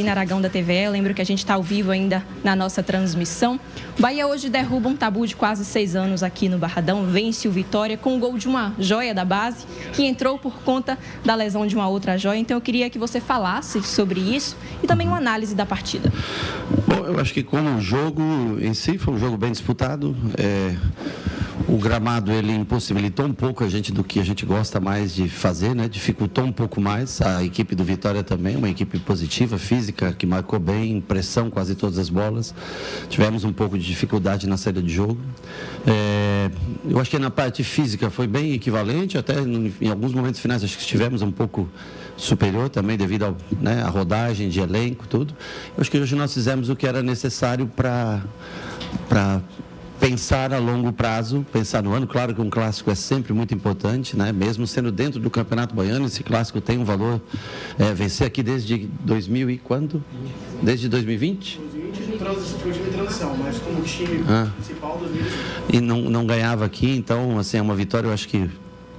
na Aragão da TVE, eu lembro que a gente está ao vivo ainda na nossa transmissão. O Bahia hoje derruba um tabu de quase 6 anos aqui no Barradão, vence o Vitória com o gol de uma joia da base, que entrou por conta da lesão de uma outra joia. Então eu queria que você falasse sobre isso e também uma análise da partida. Bom, eu acho que como o jogo em si foi um jogo bem disputado, o gramado ele impossibilitou um pouco a gente do que a gente gosta mais de fazer, né? Dificultou um pouco mais. A equipe do Vitória também, uma equipe positiva, física, que marcou bem, pressão quase todas as bolas. Tivemos um pouco de dificuldade na saída de jogo. Eu acho que na parte física foi bem equivalente, até em alguns momentos finais acho que estivemos um pouco superior também devido ao, né, à rodagem de elenco, tudo. Eu acho que hoje nós fizemos o que era necessário para pensar a longo prazo, pensar no ano. Claro que um clássico é sempre muito importante, né? Mesmo sendo dentro do Campeonato Baiano, esse clássico tem um valor. Vencer aqui desde 2000 e quando? Desde 2020? 2020 de transição, mas como time principal 2020. E não ganhava aqui, então assim, é uma vitória, eu acho que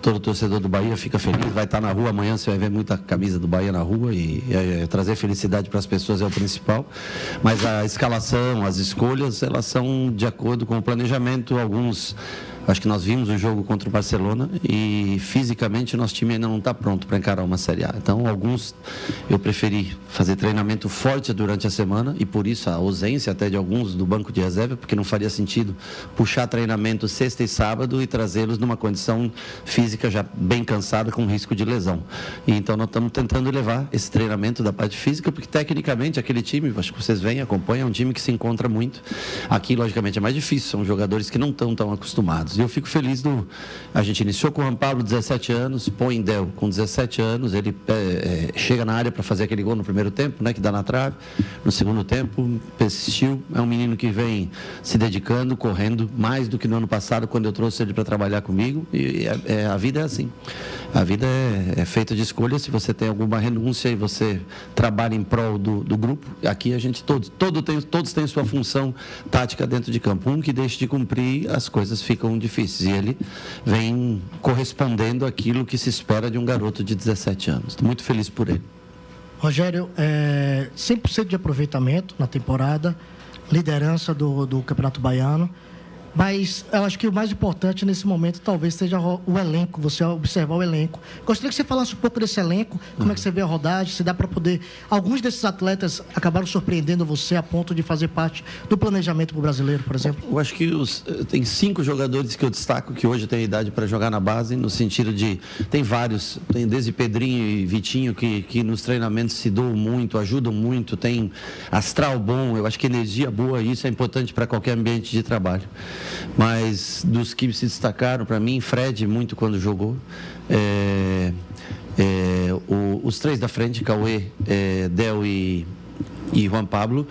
todo torcedor do Bahia fica feliz, vai estar na rua amanhã, você vai ver muita camisa do Bahia na rua e trazer felicidade para as pessoas é o principal. Mas a escalação, as escolhas, elas são de acordo com o planejamento. Acho que nós vimos o jogo contra o Barcelona e fisicamente o nosso time ainda não está pronto para encarar uma Série A. Então, eu preferi fazer treinamento forte durante a semana e por isso a ausência até de alguns do banco de reserva, porque não faria sentido puxar treinamento sexta e sábado e trazê-los numa condição física já bem cansada com risco de lesão. E então nós estamos tentando levar esse treinamento da parte física, porque tecnicamente aquele time, acho que vocês veem, acompanham, é um time que se encontra muito. Aqui, logicamente, é mais difícil, são jogadores que não estão tão acostumados. E eu fico feliz a gente iniciou com o Juan Pablo, 17 anos, põe em Del com 17 anos, ele chega na área para fazer aquele gol no primeiro tempo, né, que dá na trave. No segundo tempo, persistiu. É um menino que vem se dedicando, correndo, mais do que no ano passado, quando eu trouxe ele para trabalhar comigo. E a vida é assim. A vida é feita de escolhas. Se você tem alguma renúncia e você trabalha em prol do grupo, aqui a gente todos têm sua função tática dentro de campo. Um que deixa de cumprir, as coisas ficam difíceis. E ele vem correspondendo àquilo que se espera de um garoto de 17 anos. Estou muito feliz por ele. Rogério, 100% de aproveitamento na temporada, liderança do Campeonato Baiano. Mas eu acho que o mais importante nesse momento talvez seja o elenco, você observar o elenco. Gostaria que você falasse um pouco desse elenco, como é que você vê a rodagem, se dá para poder... Alguns desses atletas acabaram surpreendendo você a ponto de fazer parte do planejamento para o brasileiro, por exemplo? Eu acho que tem 5 jogadores que eu destaco que hoje têm idade para jogar na base, no sentido de... Tem vários, tem desde Pedrinho e Vitinho que nos treinamentos se doam muito, ajudam muito, tem astral bom, eu acho que energia boa, isso é importante para qualquer ambiente de trabalho. Mas dos que se destacaram para mim, Fred muito quando jogou, os 3 da frente, Cauê, Del e Juan Pablo,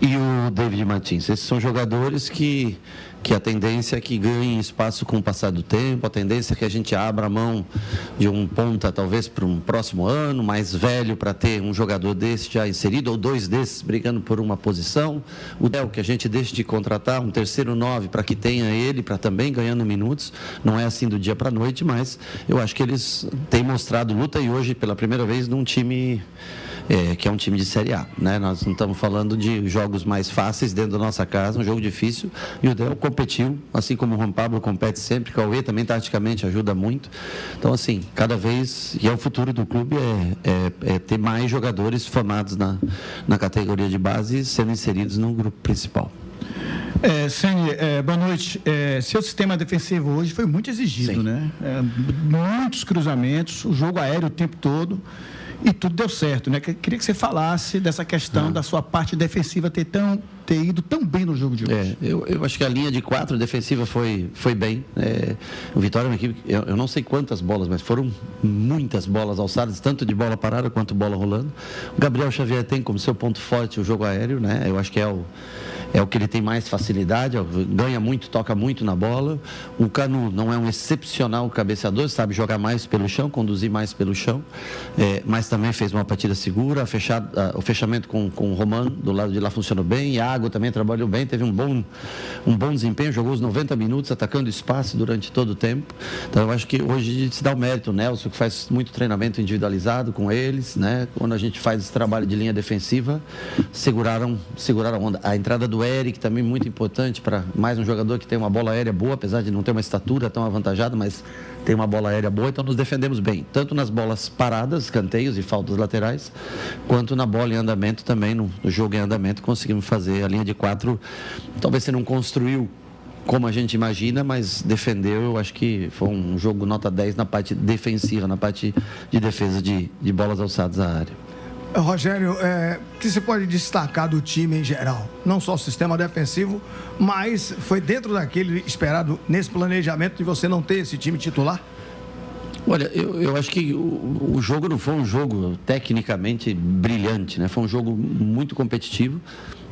e o David Martins. Esses são jogadores que a tendência é que ganhem espaço com o passar do tempo, a tendência é que a gente abra a mão de um ponta, talvez para um próximo ano, mais velho, para ter um jogador desse já inserido, ou 2 desses brigando por uma posição. O Del, que a gente deixe de contratar, um terceiro 9, para que tenha ele, para também ganhando minutos. Não é assim do dia para a noite, mas eu acho que eles têm mostrado luta e hoje, pela primeira vez, num time... que é um time de Série A, né? Nós não estamos falando de jogos mais fáceis dentro da nossa casa, um jogo difícil, e o Del competiu, assim como o Juan Pablo compete sempre, o Cauê também taticamente ajuda muito. Então, assim, cada vez, e é o futuro do clube, ter mais jogadores formados na categoria de base sendo inseridos no grupo principal. Ceni, boa noite. Seu sistema defensivo hoje foi muito exigido, Sim. né? Muitos cruzamentos, o jogo aéreo o tempo todo. E tudo deu certo, né? Queria que você falasse dessa questão da sua parte defensiva ter ido tão bem no jogo de hoje. Eu acho que a linha de 4 defensiva foi bem. O Vitória é uma equipe, eu não sei quantas bolas, mas foram muitas bolas alçadas, tanto de bola parada quanto bola rolando. O Gabriel Xavier tem como seu ponto forte o jogo aéreo, né? Eu acho que é é o que ele tem mais facilidade, ganha muito, toca muito na bola. O Canu não é um excepcional cabeceador, sabe jogar mais pelo chão, conduzir mais pelo chão, mas também fez uma partida segura. O fechamento com o Romano do lado de lá funcionou bem. Iago também trabalhou bem, teve um bom desempenho, jogou os 90 minutos atacando espaço durante todo o tempo. Então eu acho que hoje se dá o mérito, o Nelson, que faz muito treinamento individualizado com eles, né? Quando a gente faz esse trabalho de linha defensiva, seguraram a onda. A entrada do Eric também muito importante para mais um jogador que tem uma bola aérea boa, apesar de não ter uma estatura tão avantajada, mas tem uma bola aérea boa, então nos defendemos bem, tanto nas bolas paradas, escanteios e faltas laterais, quanto na bola em andamento também, no jogo em andamento, conseguimos fazer a linha de 4. Talvez você não construiu como a gente imagina, mas defendeu. Eu acho que foi um jogo nota 10 na parte defensiva, na parte de defesa de bolas alçadas à área. Rogério, o que você pode destacar do time em geral? Não só o sistema defensivo, mas foi dentro daquele esperado nesse planejamento de você não ter esse time titular? Olha, eu acho que o jogo não foi um jogo tecnicamente brilhante, né? Foi um jogo muito competitivo.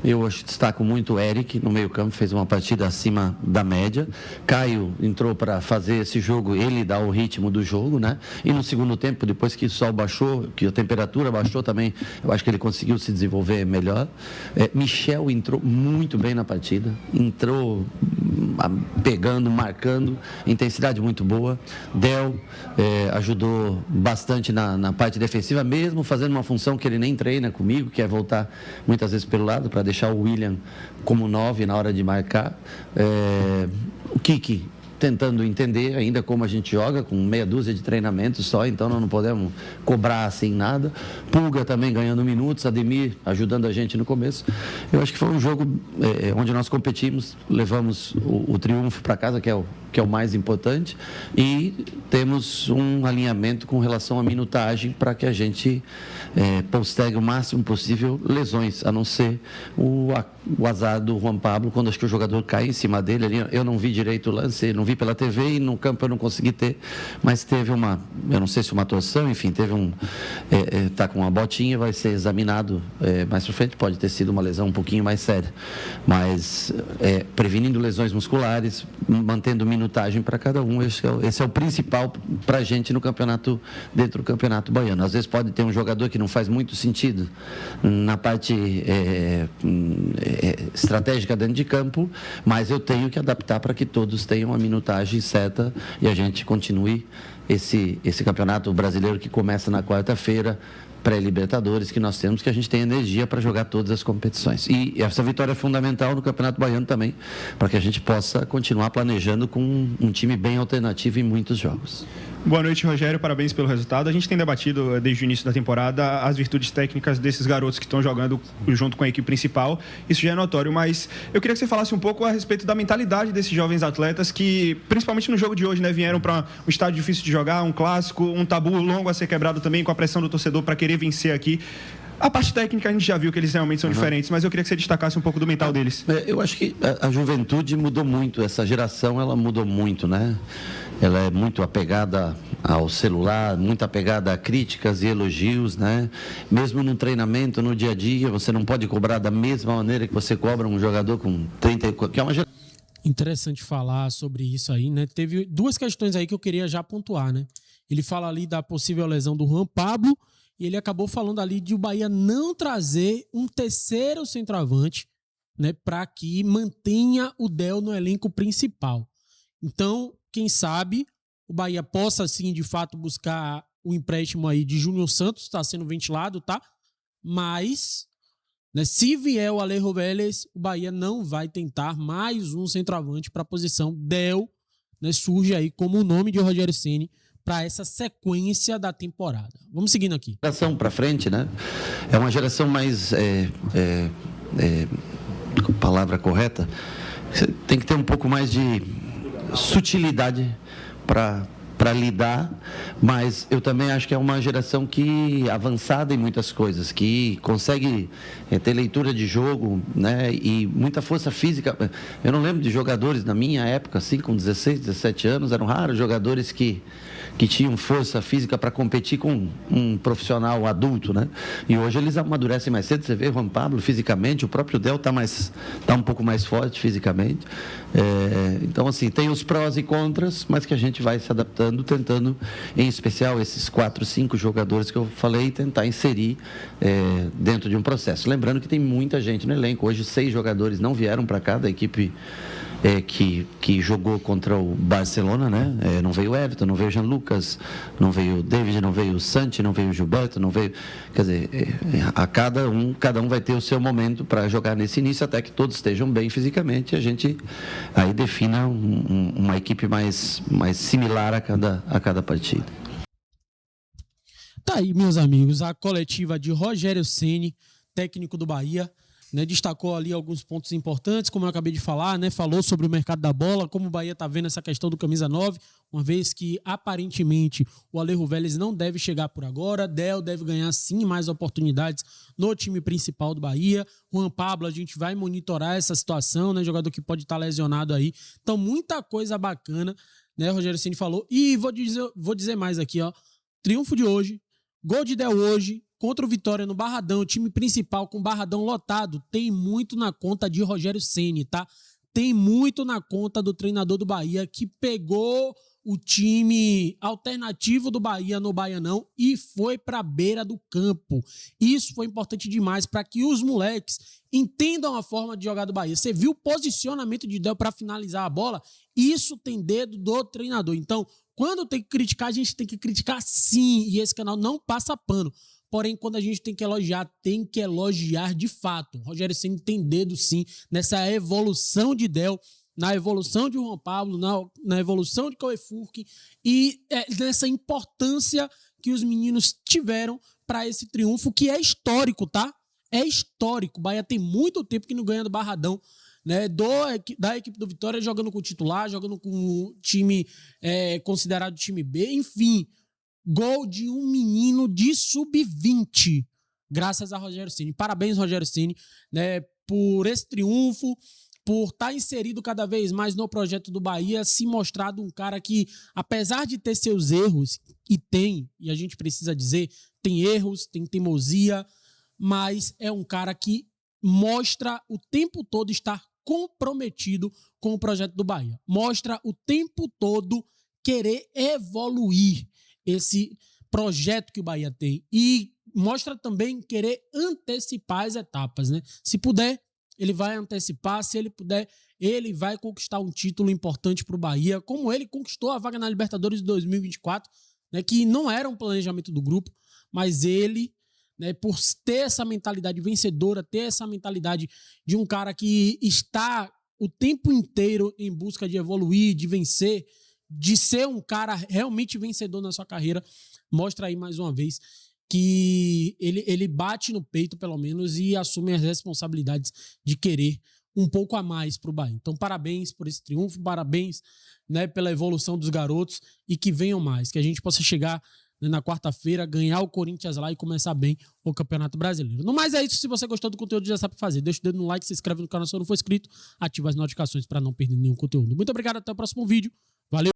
Eu destaco muito o Eric no meio-campo, fez uma partida acima da média. Caio entrou para fazer esse jogo, ele dá o ritmo do jogo, né? E no segundo tempo, depois que o sol baixou, que a temperatura baixou também, eu acho que ele conseguiu se desenvolver melhor. Michel entrou muito bem na partida, entrou pegando, marcando, intensidade muito boa. Del ajudou bastante na parte defensiva, mesmo fazendo uma função que ele nem treina comigo, que é voltar muitas vezes pelo lado para deixar o William como 9 na hora de marcar. O Kiki tentando entender ainda como a gente joga, com meia dúzia de treinamentos só, então nós não podemos cobrar assim nada. Pulga também ganhando minutos, Ademir ajudando a gente no começo. Eu acho que foi um jogo onde nós competimos, levamos o triunfo para casa, que é o mais importante, e temos um alinhamento com relação à minutagem para que a gente postergue o máximo possível lesões, a não ser o azar do Juan Pablo, quando acho que o jogador cai em cima dele ali. Eu não vi direito o lance, não vi pela TV, e no campo eu não consegui ter, mas teve eu não sei se uma torção, enfim, teve tá com uma botinha, vai ser examinado mais para frente, pode ter sido uma lesão um pouquinho mais séria, mas prevenindo lesões musculares, mantendo minutagem para cada um, esse é o principal para a gente no campeonato, dentro do campeonato baiano. Às vezes pode ter um jogador que não faz muito sentido na parte estratégica dentro de campo, mas eu tenho que adaptar para que todos tenham a minutagem certa e a gente continue esse campeonato brasileiro que começa na quarta-feira, pré-Libertadores, que nós temos, que a gente tem energia para jogar todas as competições. E essa vitória é fundamental no Campeonato Baiano também, para que a gente possa continuar planejando com um time bem alternativo em muitos jogos. Boa noite, Rogério. Parabéns pelo resultado. A gente tem debatido desde o início da temporada as virtudes técnicas desses garotos que estão jogando junto com a equipe principal. Isso já é notório, mas eu queria que você falasse um pouco a respeito da mentalidade desses jovens atletas que, principalmente no jogo de hoje, né, vieram para um estádio difícil de jogar, um clássico, um tabu longo a ser quebrado também, com a pressão do torcedor para querer vencer aqui. A parte técnica a gente já viu que eles realmente são diferentes, mas eu queria que você destacasse um pouco do mental deles. Eu acho que a juventude mudou muito, essa geração ela mudou muito, né? Ela é muito apegada ao celular, muito apegada a críticas e elogios, né? Mesmo no treinamento, no dia a dia, você não pode cobrar da mesma maneira que você cobra um jogador com 34, que é uma geração. Interessante falar sobre isso aí, né? Teve duas questões aí que eu queria já pontuar, né? Ele fala ali da possível lesão do Juan Pablo e ele acabou falando ali de o Bahia não trazer um terceiro centroavante, né, para que mantenha o Del no elenco principal. Então, quem sabe o Bahia possa, sim, de fato, buscar o empréstimo aí de Júnior Santos, está sendo ventilado, tá? Mas, né, se vier o Alejo Vélez, o Bahia não vai tentar mais um centroavante para a posição. Del, né, surge aí como o nome de Rogério Ceni para essa sequência da temporada. Vamos seguindo aqui. Geração para frente, né? É uma geração mais... palavra correta, tem que ter um pouco mais de sutilidade para lidar, mas eu também acho que é uma geração que avançada em muitas coisas, que consegue ter leitura de jogo, né, e muita força física. Eu não lembro de jogadores na minha época, assim, com 16, 17 anos, eram raros jogadores que tinham força física para competir com um profissional adulto, né? E hoje eles amadurecem mais cedo. Você vê o Juan Pablo fisicamente, o próprio Del tá um pouco mais forte fisicamente. Então, assim, tem os prós e contras, mas que a gente vai se adaptando, tentando, em especial, esses 4, 5 jogadores que eu falei, tentar inserir dentro de um processo. Lembrando que tem muita gente no elenco. Hoje, 6 jogadores não vieram para cá da equipe que jogou contra o Barcelona, né? Não veio o Everton, não veio o Jean Lucas, não veio o David, não veio o Santi, não veio o Gilberto, não veio... Quer dizer, cada um vai ter o seu momento para jogar nesse início, até que todos estejam bem fisicamente, e a gente aí defina uma equipe mais similar a cada partida. Tá aí, meus amigos, a coletiva de Rogério Ceni, técnico do Bahia, né, destacou ali alguns pontos importantes, como eu acabei de falar, né, falou sobre o mercado da bola, como o Bahia está vendo essa questão do camisa 9, uma vez que aparentemente o Alejo Vélez não deve chegar por agora, Del deve ganhar sim mais oportunidades no time principal do Bahia, Juan Pablo, a gente vai monitorar essa situação, né, jogador que pode estar lesionado aí, então muita coisa bacana, né, Rogério Ceni falou, e vou dizer mais aqui, ó, triunfo de hoje, gol de Del hoje, contra o Vitória no Barradão, o time principal com o Barradão lotado, tem muito na conta de Rogério Ceni, tá? Tem muito na conta do treinador do Bahia, que pegou o time alternativo do Bahia no Baianão e foi para a beira do campo. Isso foi importante demais para que os moleques entendam a forma de jogar do Bahia. Você viu o posicionamento de Del para finalizar a bola? Isso tem dedo do treinador. Então, quando tem que criticar, a gente tem que criticar sim, e esse canal não passa pano. Porém, quando a gente tem que elogiar de fato. O Rogério Ceni tem dedo, sim, nessa evolução de Del, na evolução de Juan Pablo, na evolução de Cauê Furque e nessa importância que os meninos tiveram para esse triunfo, que é histórico, tá? É histórico. O Bahia tem muito tempo que não ganha do Barradão, né? Da equipe do Vitória, jogando com o titular, jogando com o time considerado time B, enfim. Gol de um menino de sub-20, graças a Rogério Ceni. Parabéns, Rogério Ceni, né, por esse triunfo, por estar inserido cada vez mais no projeto do Bahia, se mostrado um cara que, apesar de ter seus erros, e a gente precisa dizer, tem erros, tem teimosia, mas é um cara que mostra o tempo todo estar comprometido com o projeto do Bahia. Mostra o tempo todo querer evoluir esse projeto que o Bahia tem e mostra também querer antecipar as etapas, né? Se puder, ele vai antecipar, se ele puder, ele vai conquistar um título importante para o Bahia, como ele conquistou a vaga na Libertadores de 2024, né, que não era um planejamento do grupo, mas ele, né, por ter essa mentalidade vencedora, ter essa mentalidade de um cara que está o tempo inteiro em busca de evoluir, de vencer, de ser um cara realmente vencedor na sua carreira, mostra aí mais uma vez que ele bate no peito, pelo menos, e assume as responsabilidades de querer um pouco a mais para o Bahia. Então, parabéns por esse triunfo, parabéns, né, pela evolução dos garotos e que venham mais, que a gente possa chegar, né, na quarta-feira, ganhar o Corinthians lá e começar bem o Campeonato Brasileiro. No mais é isso, se você gostou do conteúdo, já sabe fazer. Deixa o dedo no like, se inscreve no canal se não for inscrito, ativa as notificações para não perder nenhum conteúdo. Muito obrigado, até o próximo vídeo. Valeu!